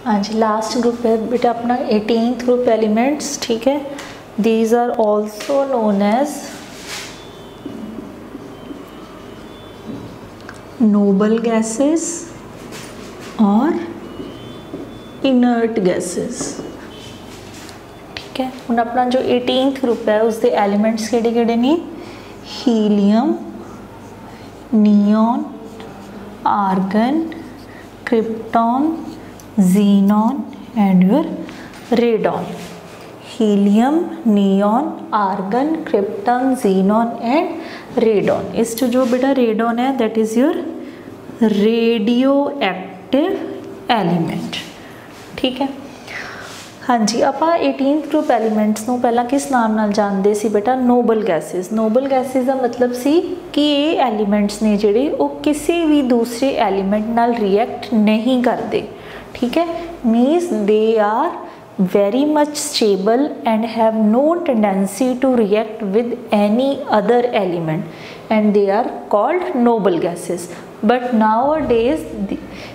हाँ जी, last group है बेटा अपना 18th ग्रुप एलिमेंट्स, ठीक है। These are also known as noble gases और इनर्ट गैसेस, ठीक है। हुण अपना जो 18th ग्रुप है उसके एलिमेंट्स किहड़े-किहड़े ने? Helium, neon, argon, krypton, xenon and your radon. Helium, neon, argon, krypton, xenon and radon. इस जो बेटा रेडॉन है that is your radioactive element, ठीक है। हाँ जी, आप 18th ग्रुप एलीमेंट्स ਨੂੰ ਪਹਿਲਾਂ किस नाम नाल जानते सी बेटा? Noble gases. नोबल गैसेस का मतलब सी कि ये एलीमेंट्स ने जिहड़े वो किसी भी दूसरे एलीमेंट नाल रिएक्ट नहीं करते, ठीक है। Means they are very much stable and have no tendency to react with any other element and they are called noble gases. But nowadays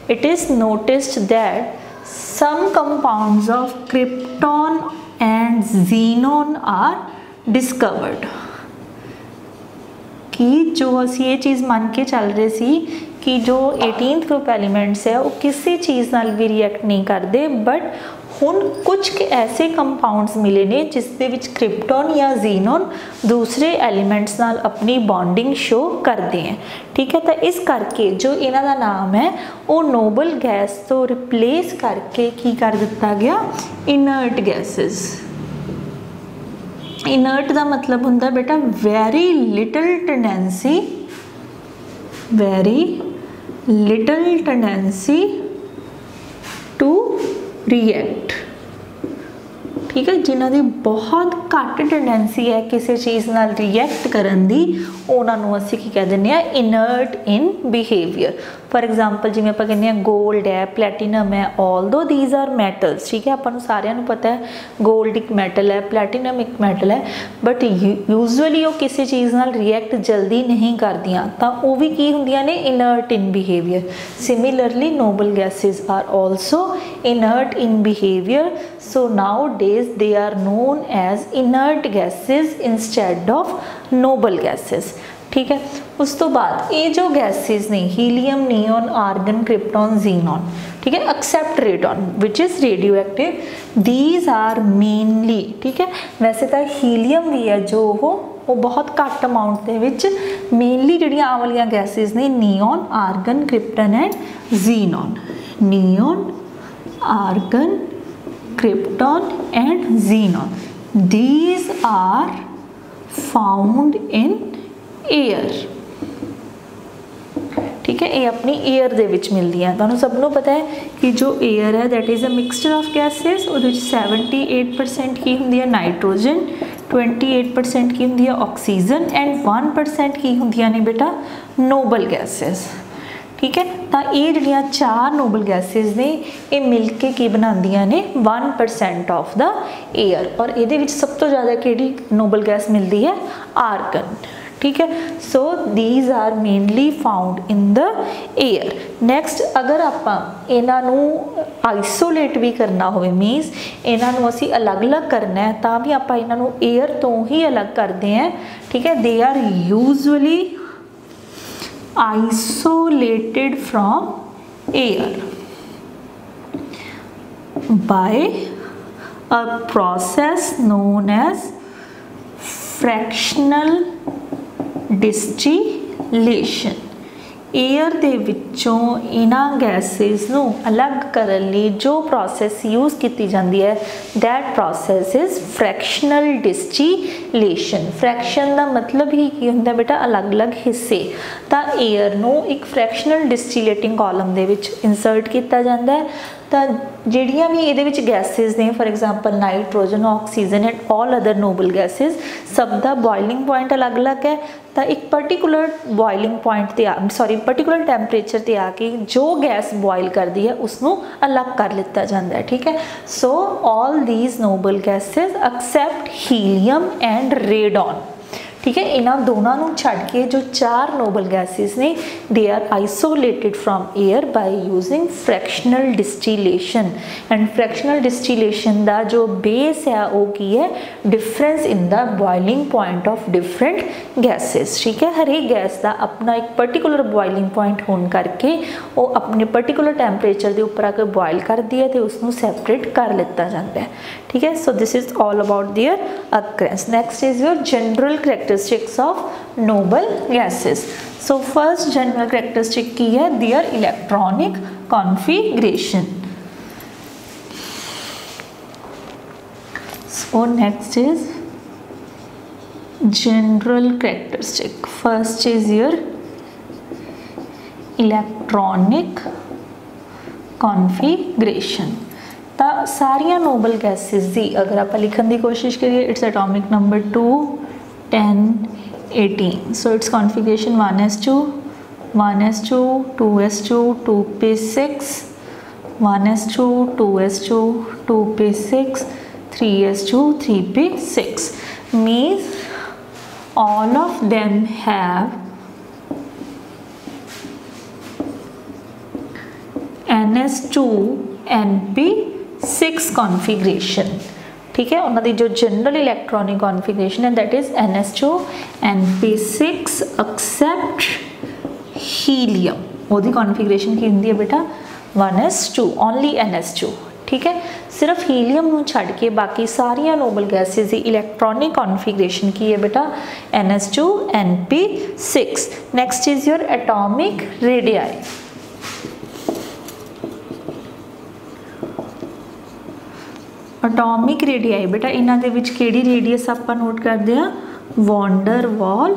it is noticed that some compounds of krypton and xenon are discovered. कि जो असी ये चीज़ मान के चल रहे सी कि जो 18th ग्रुप एलिमेंट्स है वो किसी चीज़ नाल भी रिएक्ट नहीं करते, बट हुण कुछ ऐसे कंपाउंड्स मिले ने जिस दे विच क्रिप्टॉन या xenon दूसरे एलीमेंट्स नाल अपनी बॉन्डिंग शो करते हैं, ठीक है। तो इस करके जो इन्हां दा नाम है वो नोबल गैस तो रिप्लेस करके की कर दिता गया? Inert gases. इनर्ट का मतलब होंदा बेटा very little tendency to react, ठीक है। जिन्हां दी बहुत घट टेंडेंसी है किसी चीज़ नाल रिएक्ट करन दी, उन्हां नूं असीं की कह दिंदे आ? Inert in behaviour. For example जिवें आपां कहंदे आ गोल्ड है, प्लैटिनम है, ऑल्दो दीज आर मैटल्स, ठीक है। आपां नूं सारिआं नूं पता है गोल्ड एक मैटल है, प्लैटिनम एक मैटल है, बट यूजअली वो किसी चीज़ नाल रिएक्ट जल्दी नहीं करदियां, तां वो भी की हुंदियां ने? Inert in behaviour. Similarly noble gases are also inert in behaviour, so nowadays they are known as inert gases instead of noble gases, ठीक है। उस तो बाद ये जो गैसेस ने helium, neon, argon, krypton, xenon, ठीक है, except radon which is radioactive, these are mainly, ठीक है। वैसे तो हीलियम भी है जो वो बहुत घट अमाउंट के विच, मेनली जिहड़ियां आ वालियां गैसेस ने neon, argon, krypton and xenon। Neon, argon, krypton and xenon, these are found in air, ठीक है। ये अपनी एयर दे विच मिलती हैं। तुहानूं सब नूं पता है कि जो एयर है that is a mixture of gases, उहदे विच 78% की हुंदी है नाइट्रोजन, 28% की हुंदी है ऑक्सीजन एंड 1% की हुंदियां ने बेटा नोबल गैसेस, ठीक है। तो ये जिहड़ियां 4 नोबल गैसेस ने ये मिल के की बनांदियां ने 1% ऑफ द एयर, और ये सब तो ज़्यादा किहड़ी नोबल गैस मिलती है? आर्गन, ठीक है। So these are mainly found in the air. Next अगर आप इन्हां नूं आइसोलेट भी करना होवे, मीनस इन्हां नूं असीं अलग अलग करना है, तां भी आप इन्हां नूं एयर तो ही अलग करते हैं, ठीक है। They are usually isolated from air by a process known as fractional distillation। Air दे विचों इन्हां गैसेस नूं अलग करन लई जो प्रोसैस यूज़ की जाती है that process is fractional distillation. Fraction का मतलब ही की हुंदा बेटा? अलग अलग हिस्से। तो एयर नूं एक फ्रैक्शनल डिस्टिलेटिंग कॉलम दे विच इंसर्ट किया जाता है। तो जिहड़ियां भी इहदे विच गैसेस ने, for example nitrogen, oxygen and all other noble gases, सब का बॉइलिंग पॉइंट अलग अलग है। तो एक पर्टिकुलर बॉइलिंग पॉइंट ते पर्टिकुलर टैंपरेचर ते आके जो गैस बॉयल करती है उसनों अलग कर लिता जाता है, ठीक है। So all these noble gases except helium and radon, ठीक है। इन्हां दोनों नूं छड्ड के जो 4 नोबल गैसेस ने they are isolated from air by using fractional distillation. And fractional distillation का जो बेस है वो की है difference in the boiling point of different gases. ठीक है, हर एक गैस का अपना एक पर्टिकुलर बॉइलिंग पॉइंट होने करके वो अपने पर्टिकुलर टैंपरेचर के उपर आकर बॉयल करती है तो उसको सैपरेट कर लिता जाता है। ठीक है, so this is all about their occurrence. Next is your general characteristics of noble gases. So first general characteristic की है their electronic configuration. So next is general characteristic. First is your electronic configuration. तो सारिया noble gases दी अगर आप लिखने की कोशिश करिए, its atomic number 2 10 18। So it's configuration 1s2 1s2 2s2 2p6 1s2 2s2 2p6 3s2 3p6 means all of them have ns2 np6 configuration। ठीक है, उन्होंने जो जनरल इलेक्ट्रॉनिक कॉन्फिगरेशन है that is ns2 np6 except helium. वो configuration की होंगी है बेटा 1s2 ओनली ns2। ठीक है, सिर्फ हीलियम नूं छड्ड के बाकी सारिया नोबल गैसेस की इलेक्ट्रॉनिक कॉन्फिगरेशन की है बेटा ns2 np6। Next is your atomic radii. Atomic radii बेटा इन्हां दे विच किहड़ी रेडियस आपां नोट करदे हां, वॉन डर वाल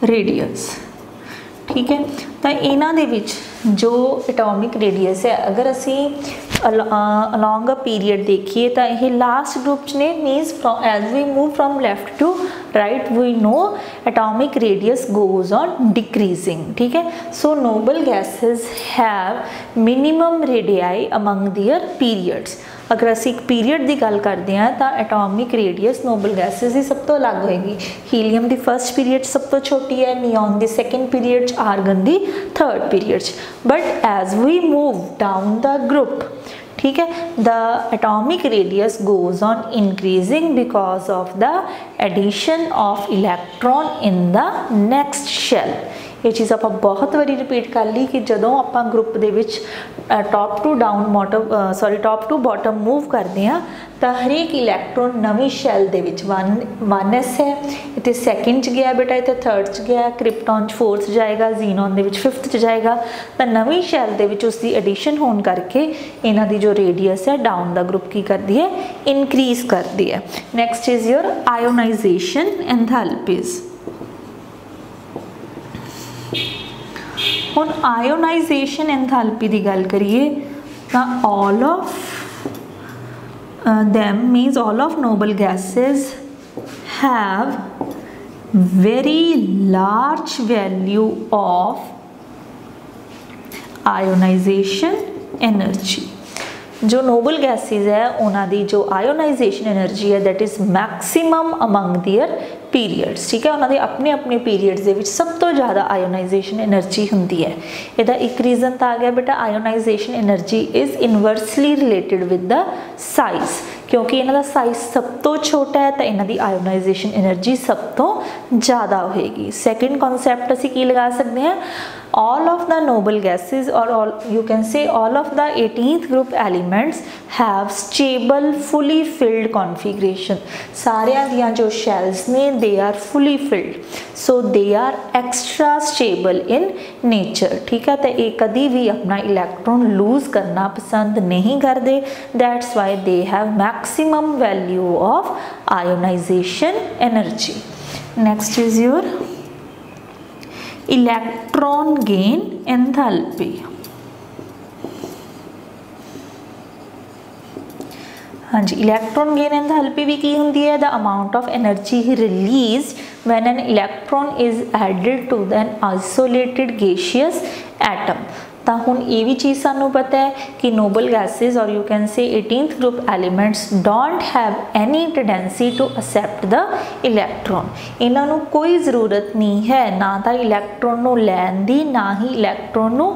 रेडियस। ठीक है, तो इन्हां दे विच जो एटॉमिक रेडियस है अगर असी अलॉन्ग अ पीरियड देखिए तो यह लास्ट ग्रुप च ने means as we move from left to right we know atomic radius goes on decreasing. ठीक है, so noble gases have minimum radii among their periods. अगर असी एक पीरियड की गल करते हैं तो एटॉमिक रेडियस नोबल गैसेस की सब तो अलग होएगी। हीलियम की फर्स्ट पीरियड सब तो छोटी है, नियॉन की सैकेंड पीरियड, आर्गन की third period. But as we move down the group, ठीक है, the atomic radius goes on increasing because of the addition of electron in the next shell. ये चीज़ आप बहुत बारी रिपीट कर ली कि जदों आप ग्रुप के top to down top to bottom move करते हैं तो हरेक इलैक्ट्रॉन नवी शैल दे विच 1s है, इतने सैकेंड च गया बेटा, इतने थर्ड च गया, क्रिप्टॉन फोर्थ जाएगा, जीनॉन दे विच फिफ्थ च जाएगा। तो नवी शैल दे विच उसकी एडिशन होने करके इन्हां दी जो रेडियस है डाउन द ग्रुप की करती है, इनक्रीज करती है। Next is your ionisation enthalpies. हुण आयोनाइजेशन एंथैल्पी की गल करिए तो all of them means all of noble gases have very large value of ionization energy। जो नोबल गैसेस है उन्होंने जो आयोनाइजेशन एनर्जी है that is maximum among their periods. ठीक है, उन्होंने अपने अपने पीरियड्स के सब तो ज़्यादा आयोनाइजेशन एनर्जी होंगी है। इसका एक रीजन तो आ गया बेटा ionisation energy is inversely related with the size, क्योंकि इन्हों का साइज सब तो छोटा है तो इन्हों की आयोनाइजेशन एनर्जी सब तो ज़्यादा होएगी। सैकेंड कॉन्सैप्ट असी की लगा सकते हैं, all of the noble gases or all you can say all of the 18th group elements have stable fully filled configuration। सारे दियां जो shells ने they are fully filled, so they are extra stable in nature। ठीक है, तो ये कभी भी अपना इलेक्ट्रॉन लूज करना पसंद नहीं करते, that's why they have maximum value of ionization energy। Next is your electron gain enthalpy. हाँ जी, इलेक्ट्रॉन गेन एंथैल्पी भी की होंगी है, the amount of energy release when an electron is added to an isolated gaseous atom. ਤਾਂ ਹੁਣ ਇਹ ਵੀ ਚੀਜ਼ ਸਾਨੂੰ ਪਤਾ ਹੈ ਕਿ ਨੋਬਲ ਗੈਸਿਸ ਔਰ you can say 18th group elements don't have any tendency to accept the electron। ਇਹਨਾਂ ਨੂੰ ਕੋਈ ਜ਼ਰੂਰਤ ਨਹੀਂ ਹੈ ਨਾ ਤਾਂ ਇਲੈਕਟ੍ਰੋਨ ਨੂੰ ਲੈਣ ਦੀ ਨਾ ਹੀ ਇਲੈਕਟ੍ਰੋਨ ਨੂੰ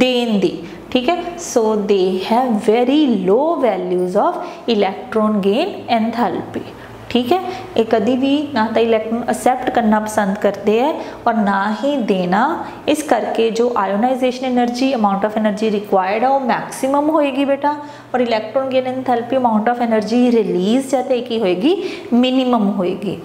ਦੇਣ ਦੀ, ठीक है। So they have very low values of electron gain enthalpy, ठीक है। ये कभी भी ना तो इलैक्ट्रॉन एक्सेप्ट करना पसंद करते हैं और ना ही देना, इस करके जो ionisation energy amount of energy required है वो मैक्सिमम होएगी बेटा, और electron gain enthalpy amount of energy release जाते की होएगी मिनिमम होएगी।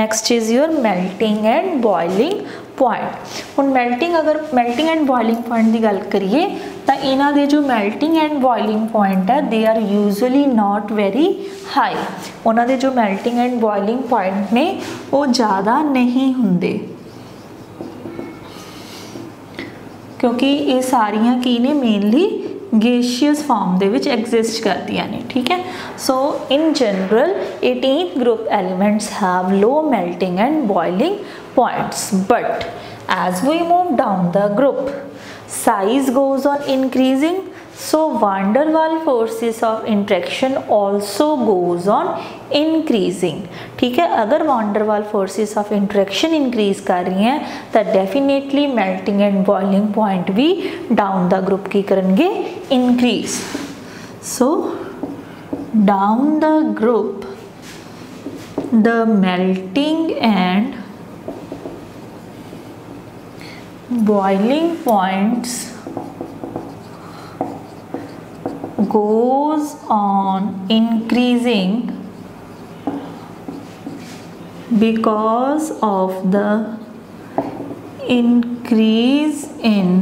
Next is your melting and boiling point. हुण मेल्टिंग अगर मेल्टिंग एंड बॉइलिंग पॉइंट की गल करिए तो इन्हां दे जो मेल्टिंग एंड बॉइलिंग पॉइंट है they are usually not very high. उन्हां दे जो मेल्टिंग एंड बॉइलिंग पॉइंट ने वो ज़्यादा नहीं हुंदे, क्योंकि ये सारियां की ने मेनली गैशियस फॉर्म दे विच एग्जिस्ट करदियां ने, ठीक है। So in general 18th group elements have low melting and boiling points, but as we move down the group size goes on increasing, so van der Waals forces of interaction also goes on increasing, ठीक है। अगर van der Waals forces of interaction increase कर रही हैं तो definitely melting and boiling point भी down the group की करेंगे increase। so down the group the melting and boiling points goes on increasing because of the increase in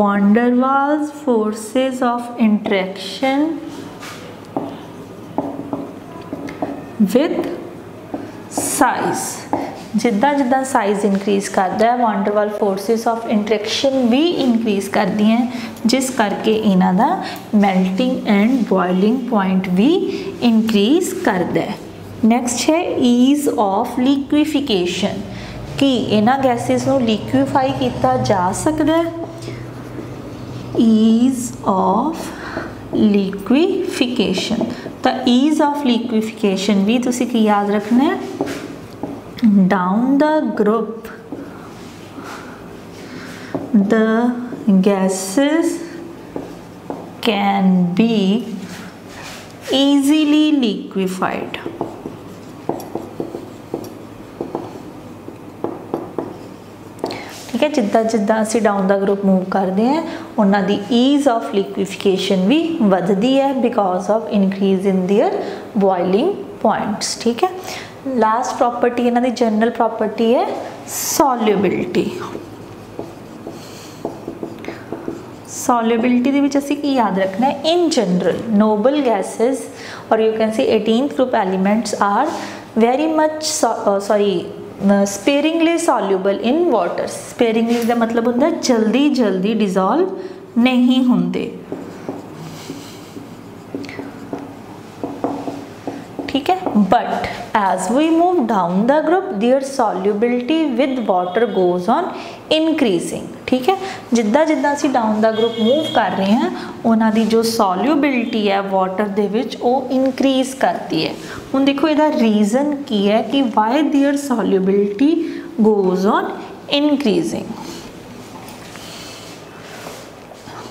van der Waals forces of interaction with size। जिदा जिदा size increase करता है van der Waals forces of interaction भी increase कर दी हैं, जिस करके इन्हां दा मेल्टिंग एंड बॉइलिंग पॉइंट भी इंक्रीज करता है। नैक्सट है ईज ऑफ लिक्विफिकेशन, कि इन्हां गैसिस नूं लिक्विफाई किया जा सकता है। ईज ऑफ लिक्विफिकेशन, तो ईज ऑफ लिक्विफिकेशन भी तुसीं की याद रखना है, down the group the gases can be easily liquefied। ठीक है, जिदा जिदा असी डाउन द ग्रुप मूव करते हैं उन्हों की ईज ऑफ लिक्विफिकेशन भी वधदी है because of increase in their boiling points. ठीक है, लास्ट प्रॉपर्टी इन्हां दी जनरल प्रॉपर्टी है सॉल्युबिलिटी। सॉल्युबिलिटी दे विच असीं की याद रखना है, इन जनरल नोबल गैसेस और you can see 18th group elements are very much sparingly soluble in water. Sparingly का मतलब होंदा है जल्दी जल्दी डिजॉल्व नहीं होंदे। ठीक है, but as we move down the group their solubility with water goes on increasing. ठीक है, जिदा जिदा असी डाउन द ग्रुप मूव कर रहे हैं उन्हों की जो सॉल्युबिलिटी है वाटर दे विच वो इनक्रीज करती है। हुण देखो इहदा रीजन की है कि why their solubility goes on increasing.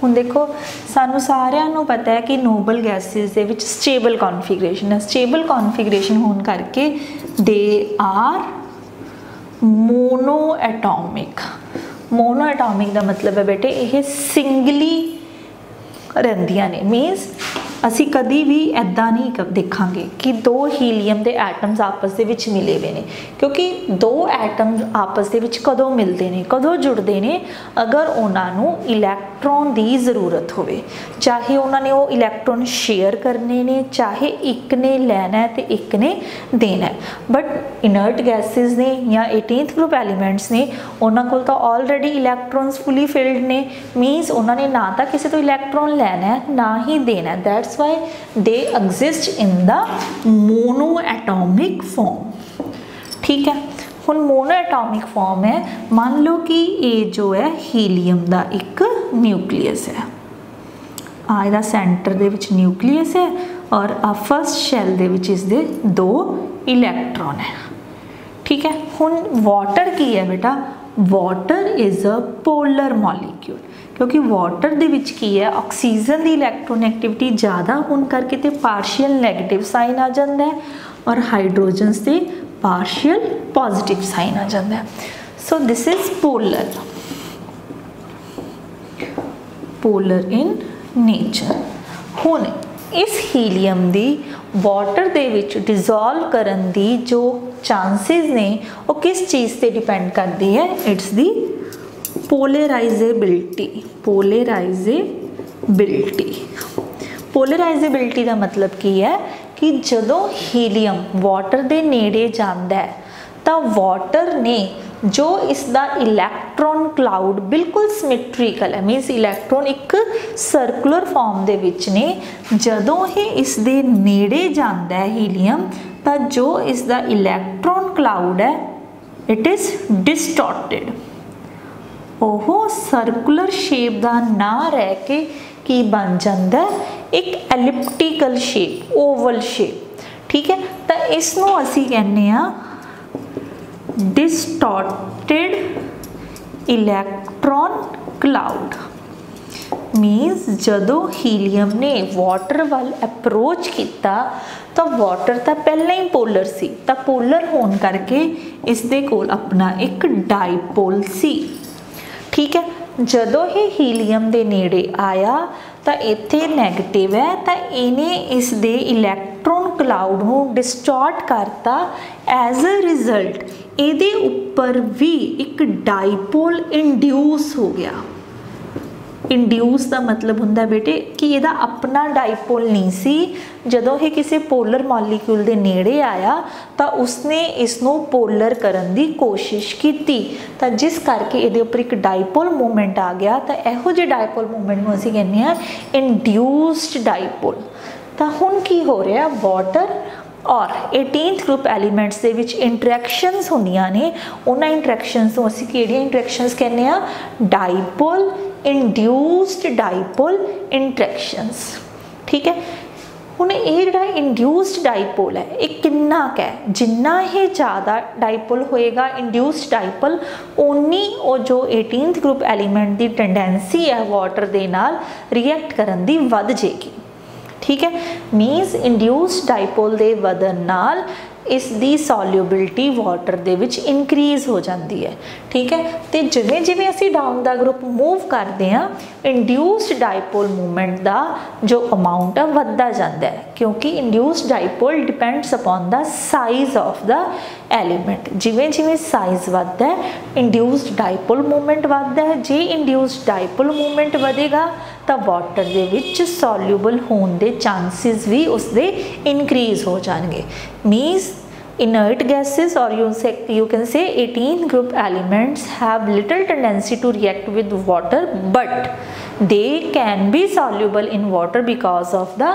हुण देखो सानू सारिਆਂ ਨੂੰ पता है कि नोबल गैसिस दे विच स्टेबल कॉन्फिगरेशन है। स्टेबल कॉन्फिगरेशन होने करके they are monoatomic. Monoatomic का मतलब है बेटे ये सिंगली रहिंदियां ने, मीनस असी कभी भी ऐदा नहीं देखांगे कि दो हीलीयम के एटम्स आपस दे विच मिले हुए ने, क्योंकि दो एटम्स आपस दे विच कदों मिलते हैं कदों जुड़ते हैं अगर उन्होंने इलैक्ट्रॉन की ज़रूरत हो, चाहे उन्होंने वो इलैक्ट्रॉन शेयर करने ने, चाहे एक ने लेना है तो एक ने देना है। बट इनर्ट गैसिस ने या 18th ग्रुप एलीमेंट्स ने उन्होंने को तो ऑलरेडी इलैक्ट्रॉन्स फुली फिल्ड ने, मीनस उन्होंने ना तो किसी तो इलैक्ट्रॉन लेना है ना ही देना है। That's why they exist in the mono atomic form. ठीक है, हुण मोनो एटॉमिक फॉर्म है, मान लो कि ये जो है हीलियम का एक न्यूक्लीयस है, इहदा सेंटर दे विच न्यूक्लीयस है और आ फर्स्ट शैल दे विच इसदे 2 इलैक्ट्रॉन है। ठीक है, हुण वाटर की है बेटा, water is a polar molecule, क्योंकि वाटर दे विच की है ऑक्सीजन की इलैक्ट्रोनैगेटिविटी ज़्यादा होने करके ते पार्शियल नैगेटिव साइन आ जाता है और हाइड्रोजन से पार्शियल पॉजिटिव साइन आ जाता है। So this is polar, polar in nature. हुण इस हीलियम दी वाटर दे विच डिजोल्व करन दी जो चांसेस ने वो किस चीज़ से डिपेंड करती है, it's the polarisability. Polarisability, polarisability का मतलब की है कि जदों हीलियम वाटर दे नेड़े जाता है तो वाटर ने जो इसका इलैक्ट्रॉन क्लाउड बिल्कुल सिमेट्रिकल है, मीनस इलैक्ट्रॉन एक सर्कुलर फॉर्म दे विच ने, जदों ही इस दे नेड़े जाता है हीलियम तो जो इसका इलैक्ट्रॉन क्लाउड है it is distorted, oh circular shape का ना रह के की बन जाता है एक एलिप्टिकल शेप, ओवल शेप। ठीक है, तो इसनों असी कहने आ डिस्टॉर्टेड इलैक्ट्रॉन क्लाउड। मीनस जदों हीलियम ने वाटर वाल अप्रोच किया तो वाटर तो पहले ही पोलर सी, तो पोलर होने करके इसदे कोल अपना एक डाईपोल सी। ठीक है, जदों ही हीलियम दे नेड़े आया तो इत्थे नैगेटिव है, तो इन्हें इस दे इलैक्ट्रॉन क्लाउड को डिस्टॉर्ट करता, एज अ रिजल्ट इहदे उपर भी एक डाईपोल इंड्यूस हो गया। इंड्यूस का मतलब हुंदा बेटे कि इहदा अपना डाईपोल नहीं सी, जदों ही किसी पोलर मॉलीक्यूल दे नेड़े आया तो उसने इसनों पोलर करन दी कोशिश की, तो जिस करके इहदे उपर एक डाईपोल मूवमेंट आ गया। तो इहो जिहे डाईपोल मूवमेंट नूं असीं कहने आ इंड्यूस्ड डाईपोल। तो हुण की हो रहा, वाटर और 18th ग्रुप एलीमेंट्स दे विच इंटरैक्शनस होंदियां ने, उन्हां इंटरैक्शनस नूं असीं किहड़ियां इंटरैक्शनस कहने आ, डाईपोल इंड्यूस्ड डाईपोल इंटरैक्शनस। ठीक है, हुण ये जिहड़ा इंड्यूस्ड डाईपोल है ये कितना क है, जिन्ना ही ज़्यादा डाईपोल होएगा इंड्यूस्ड डाईपोल उन्नी वो जो 18th ग्रुप एलीमेंट की टेंडेंसी है वाटर दे नाल रिएक्ट करन दी वध जाएगी। ठीक है, मीनस इंड्यूस्ड डाईपोल दे वधन नाल इसकी सॉल्यूबिलिटी वाटर दे विच इनक्रीज हो जाती है। ठीक है, तो जिमें जिमें असी डाउन द ग्रुप मूव करते हैं इंड्यूस्ड डाईपोल मूवमेंट का जो अमाउंट है वधदा जाता है, क्योंकि induced dipole depends upon the size of the element. जिमें जिमें साइज वधदा है इंड्यूस्ड डाईपोल मूवमेंट वधदा है। जे इंड्यूस्ड डाईपोल मूवमेंट वधेगा तो वाटर दे विच सॉल्यूबल होने के चांसिस भी उसके इनक्रीज हो जाएंगे। Means inert gases, or you can say 18th group elements have little tendency to react with water, but they can be soluble in water because of the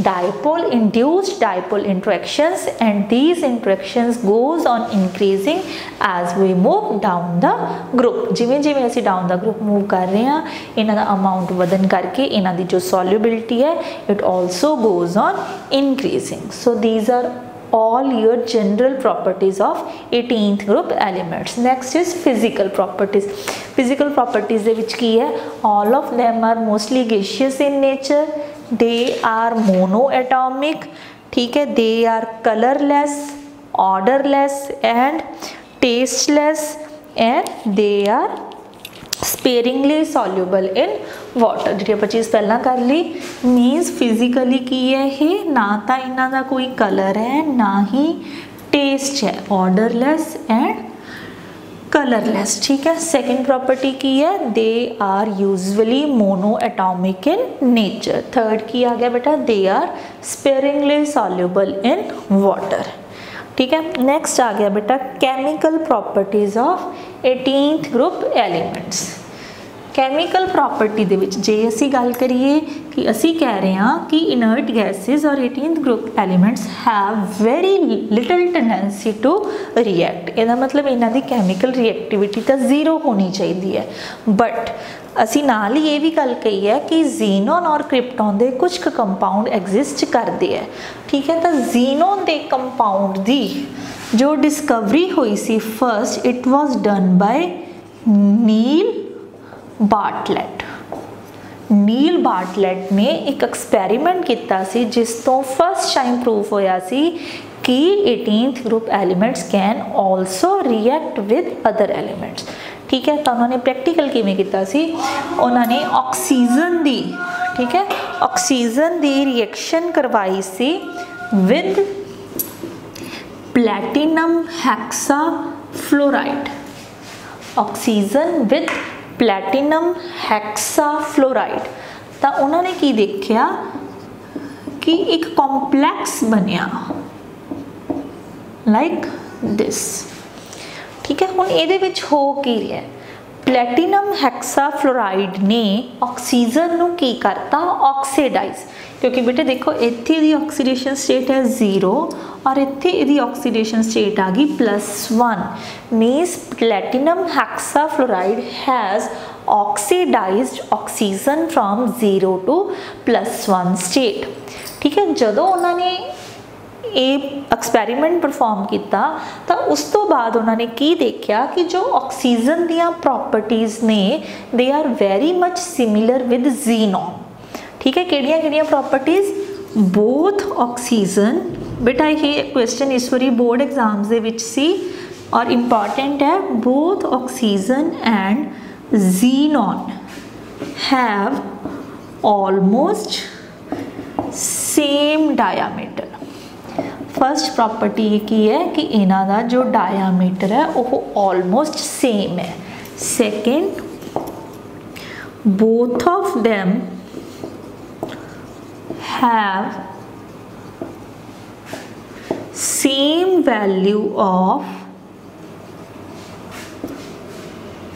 dipole induced dipole interactions, and these interactions goes on increasing as we move down the group। जिमें जिमें असी down the group move कर रहे हैं इन्हां दा amount वधन करके इन्हां दी जो solubility है it also goes on increasing। So these are all your general properties of 18th group elements। Next is physical properties। Physical properties दे विच की है, all of them are mostly gaseous in nature, they are monoatomic। ठीक है, they are colorless, odorless and tasteless, and they are sparingly soluble in water। जी आप चीज़ पहला कर ली, मीनस physically की है ये, ना तो इन्हां दा कोई कलर है ना ही टेस्ट है, ऑर्डरलैस एंड कलरलैस। ठीक है, सेकेंड प्रॉपर्टी की है, they are usually monoatomic in nature. Third की आ गया बेटा, they are sparingly soluble in water. ठीक है, नेक्स्ट आ गया बेटा chemical properties of 18th group elements. Chemical property ਦੇ ਵਿੱਚ ਜੇ ਅਸੀਂ ਗੱਲ ਕਰੀਏ ਕਿ ਅਸੀਂ ਕਹਿ ਰਹੇ ਹਾਂ ਕਿ ਇਨਰਟ ਗੈਸਿਸ ਔਰ 18th group elements have very little tendency to react, ਇਹਦਾ ਮਤਲਬ ਇਹਨਾਂ ਦੀ ਕੈਮੀਕਲ ਰਿਐਕਟਿਵਿਟੀ ਤਾਂ ਜ਼ੀਰੋ ਹੋਣੀ ਚਾਹੀਦੀ ਹੈ। ਬਟ ਅਸੀਂ ਨਾਲ ਹੀ ਇਹ ਵੀ ਗੱਲ ਕਹੀ ਹੈ ਕਿ ਜ਼ੀਨੋਨ ਔਰ ਕ੍ਰਿਪਟੋਨ ਦੇ ਕੁਝ ਕੁ ਕੰਪਾਊਂਡ ਐਗਜ਼ਿਸਟ ਕਰਦੇ ਹੈ, ਠੀਕ ਹੈ। ਤਾਂ ਜ਼ੀਨੋਨ ਦੇ ਕੰਪਾਊਂਡ ਦੀ ਜੋ ਡਿਸਕਵਰੀ ਹੋਈ ਸੀ first, it was done by Neil Bartlett. Neil Bartlett ਨੇ ਇੱਕ ਐਕਸਪੈਰੀਮੈਂਟ ਕੀਤਾ ਸੀ ਜਿਸ ਤੋਂ ਫਸਟ ਟਾਈਮ ਪ੍ਰੂਫ ਹੋਇਆ ਸੀ कि 18th group elements can also react with other elements, ठीक है। तो उन्होंने प्रैक्टिकल किवें कीता सी, उन्होंने ऑक्सीजन दी, ठीक है, ऑक्सीजन दी रिएक्शन करवाई सी with platinum hexafluoride, oxygen with platinum hexafluoride. तो उन्होंने की देखा कि एक कॉम्पलैक्स बनिया लाइक दिस, ठीक है। हुण इहदे विच हो की रहा, प्लैटिनम हैक्सा फ्लोराइड ने ऑक्सीजन नूं की करता ऑक्सीडाइज, क्योंकि बेटे देखो इत्थे इहदी ऑक्सीडेशन स्टेट है 0 और इत्थे इहदी ऑक्सीडेशन स्टेट आ गई +1, means platinum hexafluoride has oxidised oxygen from 0 to +1 state, ठीक है। जदों उन्होंने ये एक्सपैरीमेंट परफॉर्म किया तो उस तो बाद उन्होंने की देखा कि जो ऑक्सीजन दियां प्रॉपर्टीज़ ने they are very much similar with xenon, ठीक है। किहड़ियां प्रॉपर्टीज़, बोथ ऑक्सीजन, बेटा ये क्वेश्चन इस बारी बोर्ड एग्जाम्स दे विच सी और इंपॉर्टेंट है, both oxygen and xenon have almost same diameter. First property ये की है कि इन्हां दा जो डायामीटर है वो ऑलमोस्ट सेम है। Second, both of them have same value of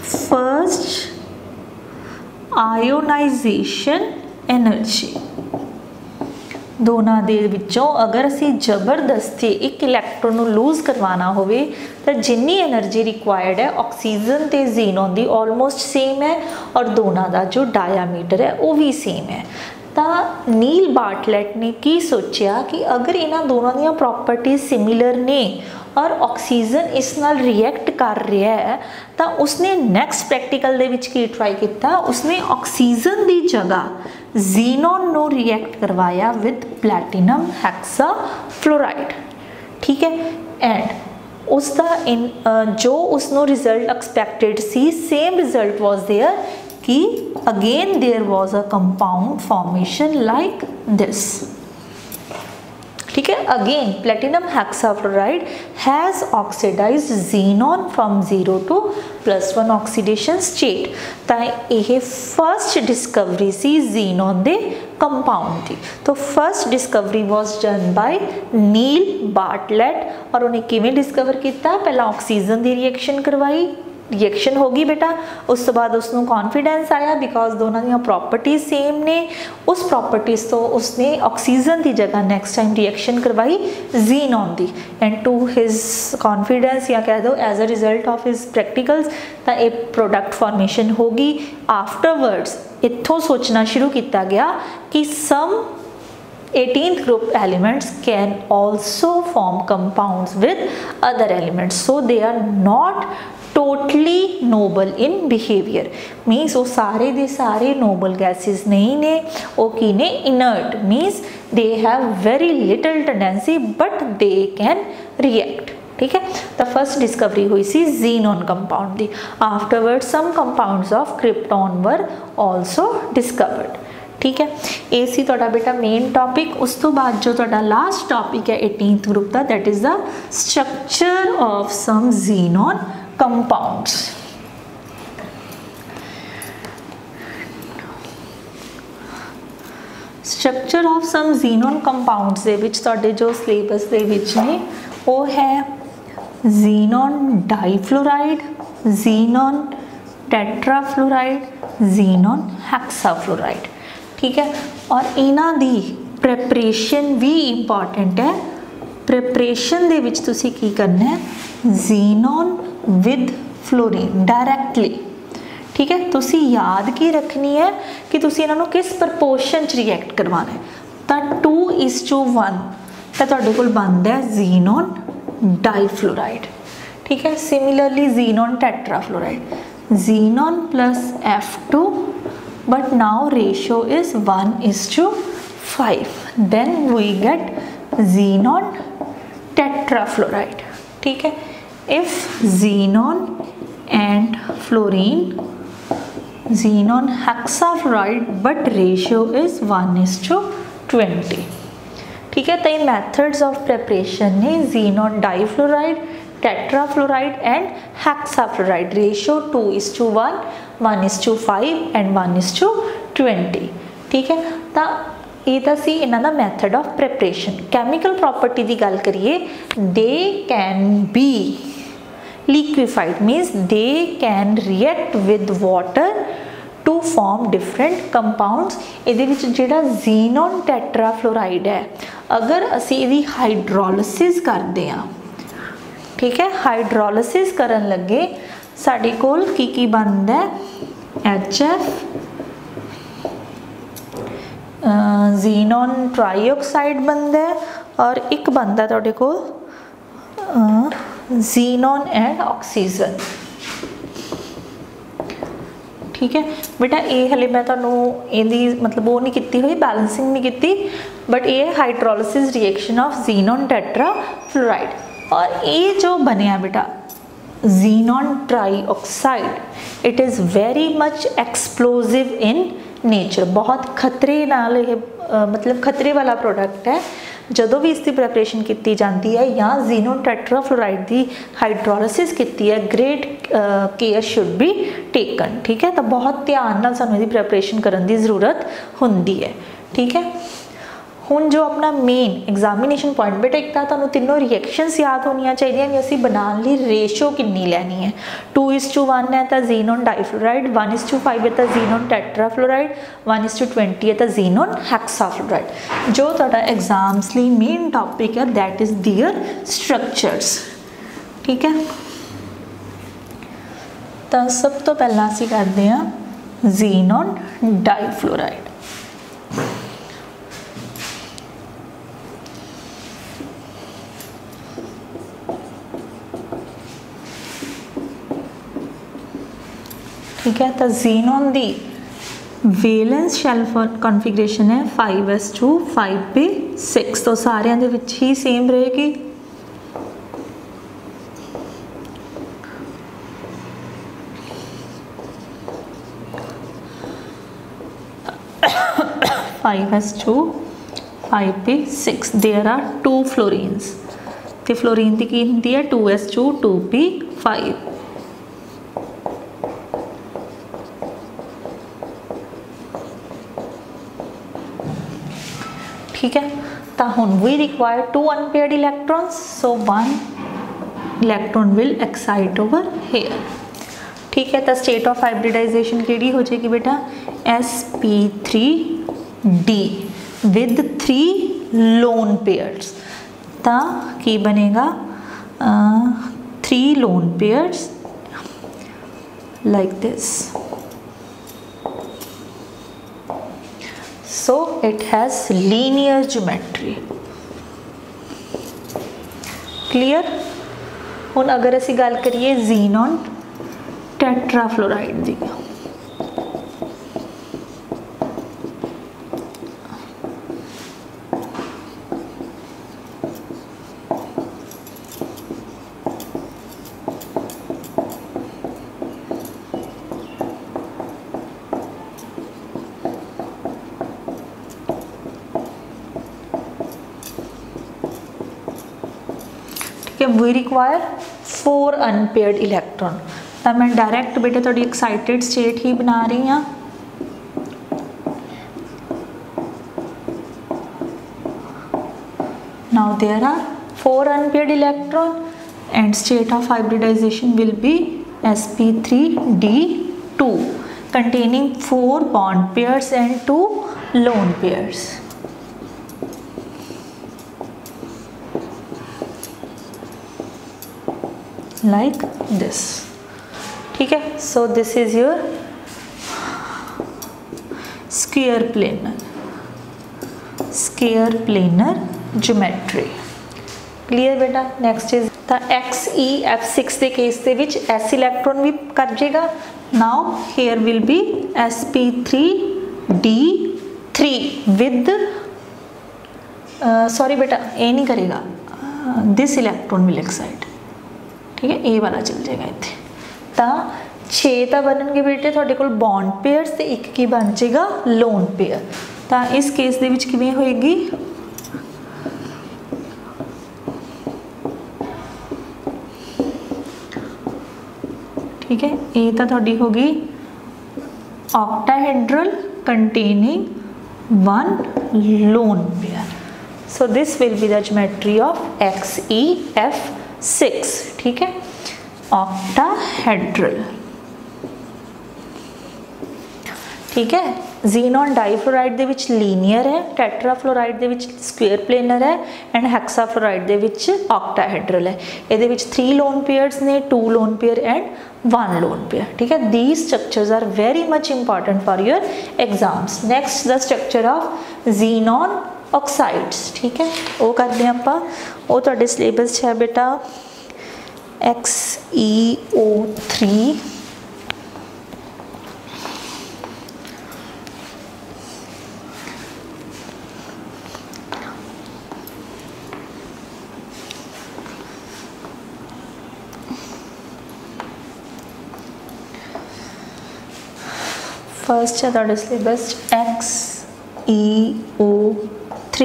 first ionisation energy. दोनों दे विचों अगर असी जबरदस्ती एक इलैक्ट्रॉन नूं लूज करवाना होवे तो जिन्नी एनर्जी रिक्वायर्ड है ऑक्सीजन ते जीनोन दी ऑलमोस्ट सेम है और दोनों का जो डायामीटर है वो भी सेम है। तो नील बार्टलेट ने की सोचा कि अगर इन्हां दोनों दी प्रॉपर्टी सिमिलर ने और ऑक्सीजन इस नाल रिएक्ट कर रहा है तो उसने नैक्सट प्रैक्टिकल दे विच की ट्राई किया, उसने ऑक्सीजन की जगह जीनोन नो रिएक्ट करवाया विद प्लैटिनम हेक्सा फ्लोराइड, ठीक है। एंड उसका इन जो उसनो रिजल्ट एक्सपैक्टेड सी सेम रिजल्ट वॉज देयर कि again there was a compound formation like this, ठीक है। Again platinum hexafluoride has oxidised xenon from 0 to +1 oxidation state. तो यह फर्स्ट डिस्कवरी सी जीनोन दे कंपाउंड की। तो first discovery was done by Neil Bartlett और उन्हें किवें डिस्कवर किया, पहला ऑक्सीजन की रिएक्शन करवाई, रिएक्शन होगी बेटा, उस तो बाद उसनों कॉन्फिडेंस आया बिकॉज दोनों दी प्रॉपर्टीज सेम ने, उस प्रॉपर्टीज तो उसने ऑक्सीजन की जगह नैक्सट टाइम रिएक्शन करवाई जीनोन दी एंड टू हिज कॉन्फिडेंस या कह दो as a result of his practicals तो एक प्रोडक्ट फॉर्मेशन होगी। आफ्टरवर्ड्स इत्थों सोचना शुरू किया गया कि सम 18th group elements can also form compounds with other elements, so they are not totally noble in behavior, means वो सारे दे सारे noble gases नहीं ने, वो की ने inert, means they have very little tendency but they can react, ठीक है। तो फर्स्ट डिस्कवरी हुई सी जीनोन कंपाउंड दी। Afterward some compounds of krypton were also discovered, ठीक है। ये सी तुहाडा बेटा मेन टॉपिक। उस तो बाद जो तुहाडा लास्ट टॉपिक है 18th ग्रुप का, that is the structure of some xenon compounds. Structure of some xenon compounds दे विच तुहाडे जो सिलेबस दे विच ने वो है xenon difluoride, xenon tetrafluoride, xenon hexafluoride। ठीक है, और इन्हां दी प्रैपरेशन भी इंपॉर्टेंट है। प्रैपरेशन दे विच तुसी की करना है, xenon विद फ्लोरीन डायरैक्टली। ठीक है, तुसी याद की रखनी है कि तुसी इन्हां नूं किस प्रपोर्शन च रिएक्ट करवाना है। तो 2:1 तो तुहाडे कोल बनदा है xenon डाईफ्लोराइड। ठीक है, similarly xenon tetrafluoride, xenon plus F2, but now ratio is 1:5, then we get xenon tetrafluoride। ठीक है, if xenon and fluorine, xenon hexafluoride, but ratio is 1:20। ठीक है, तो ये मेथड्स ऑफ प्रिपरेशन ने xenon difluoride, tetrafluoride and hexafluoride, ratio 2:1, 1:5 and 1:20। ठीक है, तो ये तो सी इन्हां दा method of preparation. Chemical property की गल करिए, they can be liquefied, means they can react with water to form different compounds। इहदे विच जिहड़ा xenon tetrafluoride है, अगर असी इहदी हाइड्रोलिसिस करते हैं, ठीक है, हाइड्रोलिसिस करन लगे साडे कोल की बनदा है, HF, xenon ट्राईऑक्साइड बनता है, और एक बनता तुहाडे कोल xenon एंड ऑक्सीजन। ठीक है बेटा, ये हले मैं तुहानूं इहदी मतलब वो नहीं की हुई, बैलेंसिंग नहीं की, बट ये hydrolysis reaction of xenon tetrafluoride. और ये जो बनया बेटा xenon trioxide, it is very much explosive in nature, बहुत खतरे नाल मतलब खतरे वाला प्रोडक्ट है। जदों भी इसकी प्रिपरेशन की जाती है या xenon टेट्राफ्लोराइड की हाइड्रोलिसिस की है, great care should be taken. ठीक है, तो बहुत ध्यान नाल सानूं इसकी प्रिपरेशन करने की जरूरत होंदी है। ठीक है, हुण जो अपना मेन एग्जामिनेशन पॉइंट बेटा, एक तो तुहानूं तीनों रिएक्शनस याद होनियां चाहिए कि असीं बनाने लई रेशो कितनी लैनी है। 2:1 है तो xenon डाईफ्लोराइड, 1:5 है तो xenon टेट्राफ्लोराइड, 1:20 है तो xenon हेक्साफ्लोराइड। जो तुहाडा एग्जाम्स लई मेन टॉपिक है दैट इज़ देयर स्ट्रक्चर्स। ठीक है, तो सब तो पहला असीं करदे हां xenon डाईफ्लोराइड। ठीक है, तो xenon दी वेलेंस शेल कॉन्फिगरेशन है 5s2 5p6, तो सारिਆਂ ਦੇ ਵਿੱਚ ही सेम रहेगी। Five S two 5p6, there are 2 fluorines, तो फ्लोरीन की होंगी है 2s2 2p5। ठीक है, तो हुण we require 2 unpaired electrons, so 1 electron will excite over here. ठीक है, तो स्टेट ऑफ हाइब्रिडाइजेशन केड़ी हो जाएगी बेटा, sp3d विद 3 लोन पेयर्स। तो की बनेगा 3 lone pairs like this. So it has linear geometry। Clear. हुण अगर असी गल करिए xenon टेट्राफ्लोराइड दी, वी रिक्वायर 4 अनपेयर्ड इलैक्ट्रॉन। तो मैं डायरैक्ट बेटे थोड़ी एक्साइटेड स्टेट ही बना रही हाँ। Now there are 4 unpaired electron and state of hybridisation will be sp3d2 containing 4 bond pairs and 2 lone pairs. Like this. ठीक है, so this is your square planar geometry. Clear बेटा? Next is the XeF6 के case दे विच S electron भी कर जाएगा. Now here will be sp3d3 with sorry बेटा ये नहीं करेगा, this electron will excite. ठीक है, ए वाला चल जाएगा इत्थे. तो 6 तो बननगे बेटे तुहाडे कोल बॉन्ड पेयर्स ते एक की बन जाएगा लोन पेयर. तो इस केस दे विच किवें होएगी, ठीक है, ए तो तुहाडी होगी octahedral containing 1 lone pair. So this will be the geometry of XeF6. ठीक है, ऑक्टाहेड्रल. ठीक है, जीनॉन डाईफ्लोराइड दे विच लीनियर है, टेट्राफ्लोराइड दे विच स्क्वेयर प्लेनर है एंड हेक्साफ्लोराइड दे विच ऑक्टाहेड्रल है. ये विच 3 लोन पेयर्स ने, 2 lone pair and 1 lone pair. ठीक है, these structures are very much important for your exams. Next the structure of xenon oxides. ठीक है, वो करते हैं आपां, वो तुहाडे सिलेबस है बेटा XeO3 फर्स्ट है तुहाडे syllabus XeO3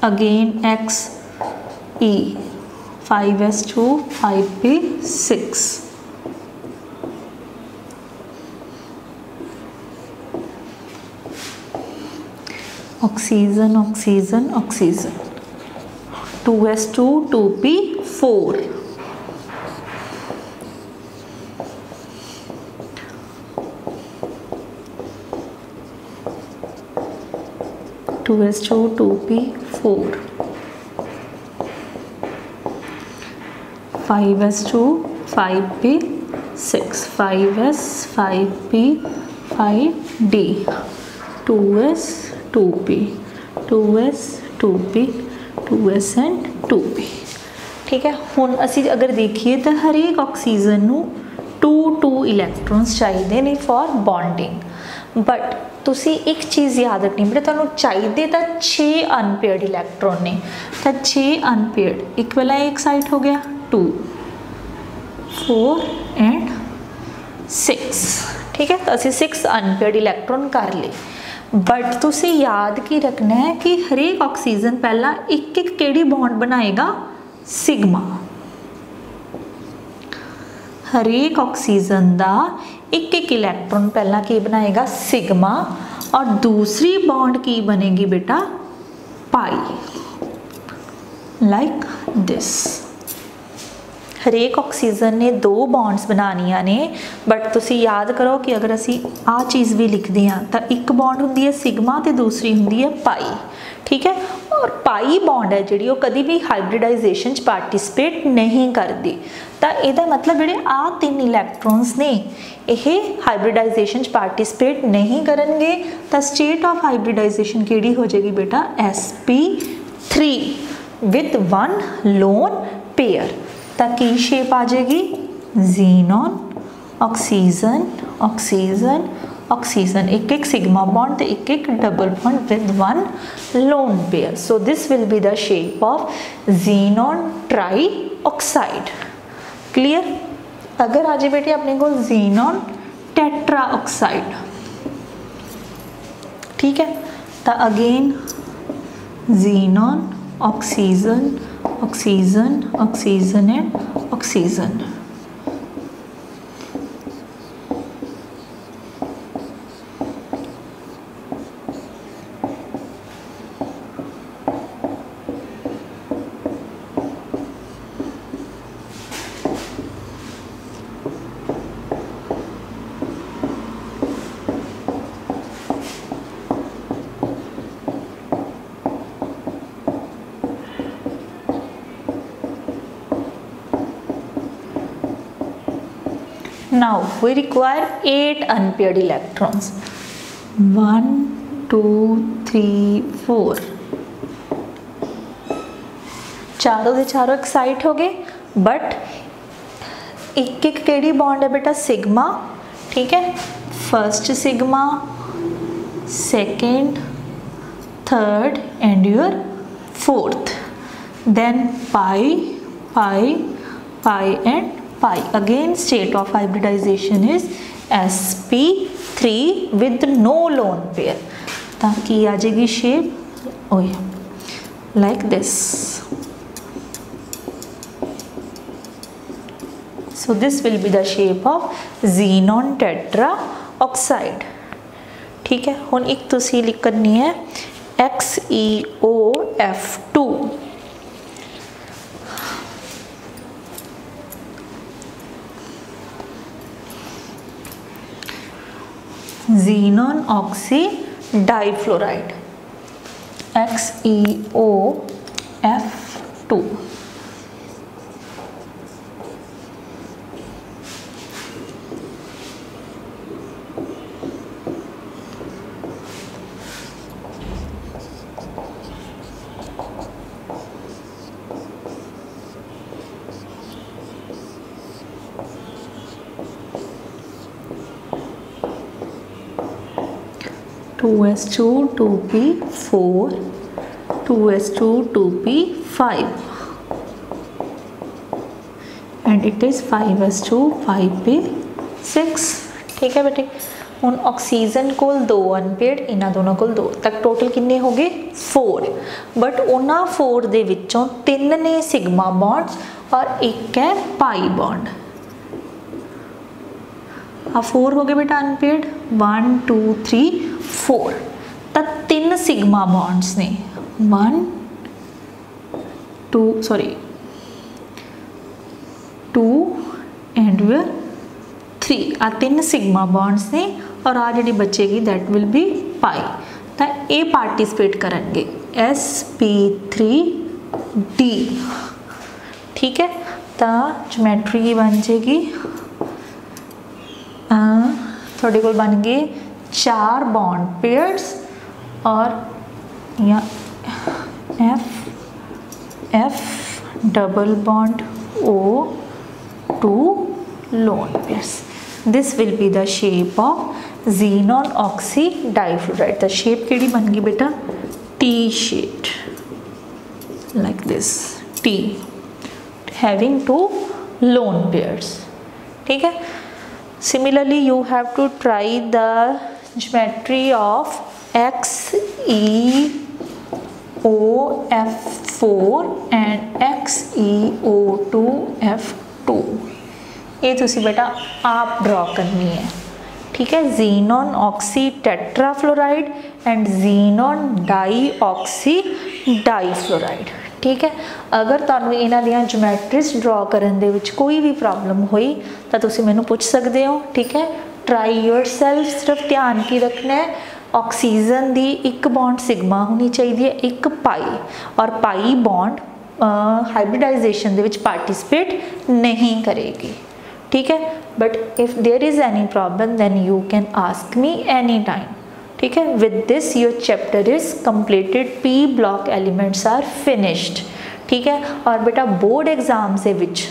again Xe 5s2 5p6. Oxygen oxygen oxygen 2s2 2p4. Two S two 2p4 5s2 5p6 5s 5p 5d 2s 2p 2s 2p 2s and 2p. ठीक है, हुण असी अगर देखिए तो हर एक ऑक्सीजन नू 2 इलैक्ट्रॉन्स चाहिए ने फॉर बॉन्डिंग. बट तुसी एक चीज़ याद रखनी बेटा, तुहानू चाहिए तो 6 अनपेयर्ड इलैक्ट्रॉन ने. तो 6 अनपेयर्ड एक वाला एक साइड हो गया 2 4 एंड 6. ठीक है, तो असी 6 अनपेयर्ड इलैक्ट्रॉन कर ले. बट तुसी याद की रखना है कि हर एक ऑक्सीजन पहला एक एक केड़ी बॉन्ड बनाएगा, सिग्मा. हर एक ऑक्सीजन का एक एक इलैक्ट्रॉन पहला की बनाएगा सिग्मा और दूसरी बॉन्ड की बनेगी बेटा पाई. Like this. हर एक ऑक्सीजन ने 2 बॉन्ड्स बनानिया ने. बट तुसी याद करो कि अगर असी आ चीज़ भी लिखते हैं तो एक बॉन्ड होंदी है सिग्मा तो दूसरी होंदी है पाई. ठीक है, और पाई बॉन्ड है जी कभी भी हाइब्रिडाइजेशन पार्टिसिपेट नहीं करती. तो यदा मतलब जोड़े आ 3 इलैक्ट्रॉन्स ने यह हाइब्रिडाइजेशन पार्टिसिपेट नहीं करेंगे. तो स्टेट ऑफ हाइब्रिडाइजेशन केड़ी हो जाएगी बेटा sp3 विथ 1 लोन पेयर. तो की शेप आ जाएगी जीनॉन ऑक्सीजन ऑक्सीजन ऑक्सीजन, एक एक सिग्मा बॉन्ड तो एक एक double bond with 1 lone pair. So this will be the shape of xenon try oxide. Clear. अगर आज बेटे अपने को जीनॉन टेट्रा ऑक्साइड. ठीक है, तो again xenon oxygen oxygen oxygen and oxygen. Now we require 8 unpaired electrons 1 2 3 4 चारों के चारों एक्साइट हो गए बट एक एक केड़ी बॉन्ड है बेटा सिग्मा ठीक है first sigma second third and your fourth then pi pi pi and pi again state of hybridisation is sp3 with no lone pair ताकि आ जाएगी शेप ओ like this so this will be the shape of xenon tetraoxide ठीक है हुन एक तुसी लिख करनी है XeOF2 xenon oxy difluoride XeOF2 2s2 2p4 2s2 2p5 and it is 5s2 5p6 ठीक है बेटे हुन ऑक्सीजन कोल 2 अनपेयर्ड इन्हां दोनों कोल 2 तक टोटल किन्ने हो गए 4 बट उन्हां 4 दे विचों 3 ने सिग्मा बॉन्ड्स और एक है पाई बॉन्ड आ 4 हो गए बेटा अनपेयर्ड 1 2 3 4 तब 3 सिग्मा बॉन्ड्स ने 1 2 एंड 3 आ 3 सिग्मा बॉन्ड्स ने और आ जी बचेगी दैट विल बी पाई तो ये पार्टिसिपेट करेंगे sp3d ठीक है तो ज्योमेट्री की बन जाएगी थोड़े को बन गए 4 बॉन्ड पेयर्स और या F double bond O2 lone pairs. This will be the shape of xenon oxy difluoride. The shape केड़ी बन गई बेटा T shaped like this T having 2 lone pairs. ठीक है Similarly, you have to try the geometry of XeOF4 and XeO2F2. ये तुसी बेटा आप ड्रॉ करनी है ठीक है xenon oxy tetrafluoride and xenon dioxy difluoride ठीक है अगर तुहानू इन्हां दियां ज्योमेट्रीज ड्रॉ करन दे विच कोई भी प्रॉब्लम हुई तो तुसी मैनू पूछ सकते हो ठीक है ट्राई योरसेल्फ सिर्फ ध्यान की रखना है ऑक्सीजन दी एक बॉन्ड सिग्मा होनी चाहिए एक पाई और पाई बॉन्ड हाइब्रिडाइजेशन दे विच पार्टिसिपेट नहीं करेगी ठीक है but if there is any problem then you can ask me any time ठीक है with this your chapter is completed P block elements are finished ठीक है और बेटा बोर्ड एग्जाम से विच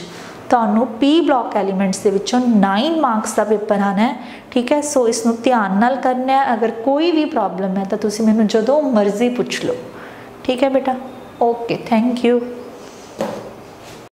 तुहानू पी ब्लॉक एलिमेंट्स के विचों 9 मार्क्स का पेपर आना है ठीक है सो इसनू ध्यान नाल करना है अगर कोई भी प्रॉब्लम है तो तुसी मैनू जदों मर्जी पूछ लो ठीक है बेटा ओके थैंक यू